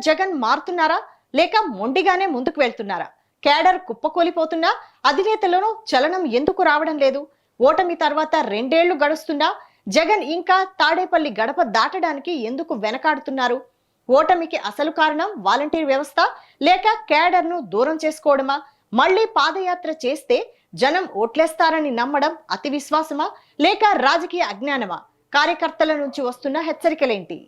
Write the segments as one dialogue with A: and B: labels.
A: జగన్ మారుతున్నారా లేక మొండిగానే ముందుకు వెళ్తున్నారా? కేడర్ కుప్పకూలిపోతున్నా అధినేతలను చలనం ఎందుకు రావడం లేదు? ఓటమి తర్వాత 2 ఏళ్లు గడుస్తున్నా జగన్ ఇంకా తాడేపల్లి గడప దాటడానికి ఎందుకు వెనకాడుతున్నారు? ఓటమికి అసలు కారణం వాలంటీర్ వ్యవస్థ లేక కేడర్ ను దూరం చేసుకోవడమా? మళ్ళీ పాదయాత్ర చేస్తే జనం ఓట్లేస్తారని నమ్మడం అతి విశ్వాసమా లేక రాజకీయ అజ్ఞానమా? కార్యకర్తల నుంచి వస్తున్న హెచ్చరికలేంటి?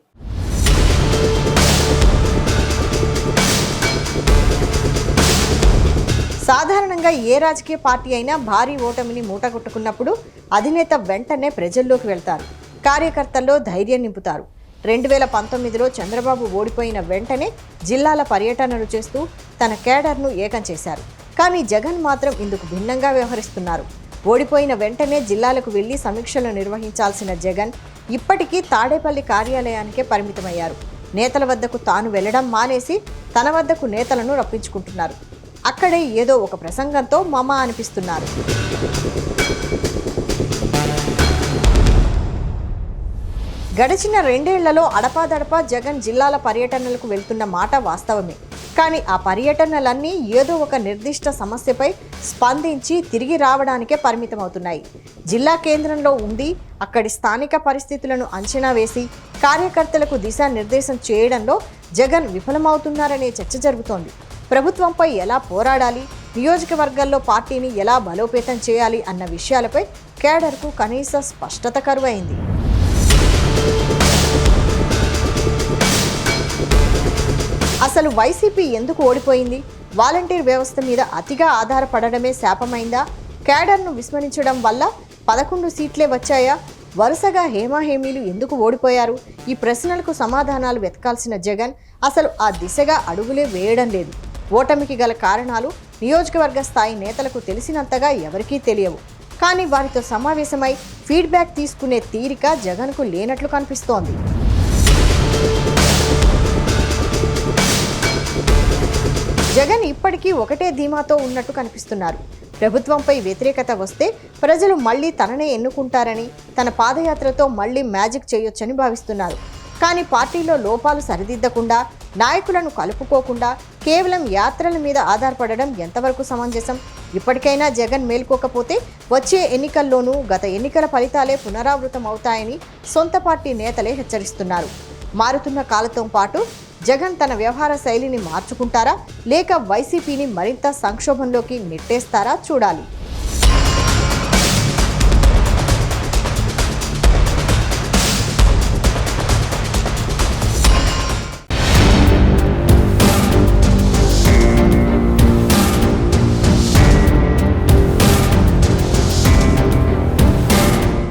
A: సాధారణంగా ఏ రాజకీయ పార్టీ అయినా భారీ ఓటమిని మూటగొట్టుకున్నప్పుడు అధినేత వెంటనే ప్రజల్లోకి వెళ్తారు, కార్యకర్తల్లో ధైర్యం నింపుతారు. 2019లో చంద్రబాబు ఓడిపోయిన వెంటనే జిల్లాల పర్యటనలు చేస్తూ తన కేడర్ను ఏకం చేశారు. కానీ జగన్ మాత్రం ఇందుకు భిన్నంగా వ్యవహరిస్తున్నారు. ఓడిపోయిన వెంటనే జిల్లాలకు వెళ్లి సమీక్షలు నిర్వహించాల్సిన జగన్ ఇప్పటికీ తాడేపల్లి కార్యాలయానికే పరిమితమయ్యారు. నేతల వద్దకు తాను వెళ్లడం మానేసి తన వద్దకు నేతలను రప్పించుకుంటున్నారు. అక్కడే ఏదో ఒక ప్రసంగంతో మమ అనిపిస్తున్నారు. గడిచిన 2 ఏళ్లలో అడపాదడపా జగన్ జిల్లాల పర్యటనలకు వెళ్తున్న మాట వాస్తవమే. కానీ ఆ పర్యటనలన్నీ ఏదో ఒక నిర్దిష్ట సమస్యపై స్పందించి తిరిగి రావడానికే పరిమితమవుతున్నాయి. జిల్లా కేంద్రంలో ఉండి అక్కడి స్థానిక పరిస్థితులను అంచనా వేసి కార్యకర్తలకు దిశానిర్దేశం చేయడంలో జగన్ విఫలమవుతున్నారనే చర్చ జరుగుతోంది. ప్రభుత్వంపై ఎలా పోరాడాలి, నియోజకవర్గాల్లో పార్టీని ఎలా బలోపేతం చేయాలి అన్న విషయాలపై కేడర్కు కనీస స్పష్టత కరువైంది. అసలు వైసీపీ ఎందుకు ఓడిపోయింది? వాలంటీర్ వ్యవస్థ మీద అతిగా ఆధారపడడమే శాపమైందా? కేడర్ను విస్మరించడం వల్ల 11 సీట్లే వచ్చాయా? వరుసగా హేమాహేమీలు ఎందుకు ఓడిపోయారు? ఈ ప్రశ్నలకు సమాధానాలు వెతకాల్సిన జగన్ అసలు ఆ దిశగా అడుగులే వేయడం లేదు. ఓటమికి గల కారణాలు నియోజకవర్గ స్థాయి నేతలకు తెలిసినంతగా ఎవరికీ తెలియవు. కానీ వారితో సమావేశమై ఫీడ్బ్యాక్ తీసుకునే తీరిక జగన్కు లేనట్లు కనిపిస్తోంది. జగన్ ఇప్పటికీ ఒకటే ధీమాతో ఉన్నట్టు కనిపిస్తున్నారు. ప్రభుత్వంపై వ్యతిరేకత వస్తే ప్రజలు మళ్లీ తననే ఎన్నుకుంటారని, తన పాదయాత్రతో మళ్లీ మ్యాజిక్ చేయొచ్చని భావిస్తున్నారు. కానీ పార్టీలో లోపాలు సరిదిద్దకుండా, నాయకులను కలుపుకోకుండా కేవలం యాత్రల మీద ఆధారపడడం ఎంతవరకు సమంజసం? ఇప్పటికైనా జగన్ మేల్కోకపోతే వచ్చే ఎన్నికల్లోనూ గత ఎన్నికల ఫలితాలే పునరావృతం అవుతాయని సొంత పార్టీ నేతలే హెచ్చరిస్తున్నారు. మారుతున్న కాలంతో పాటు జగన్ తన వ్యవహార శైలిని మార్చుకుంటారా లేక వైసీపీని మరింత సంక్షోభంలోకి నెట్టేస్తారా చూడాలి.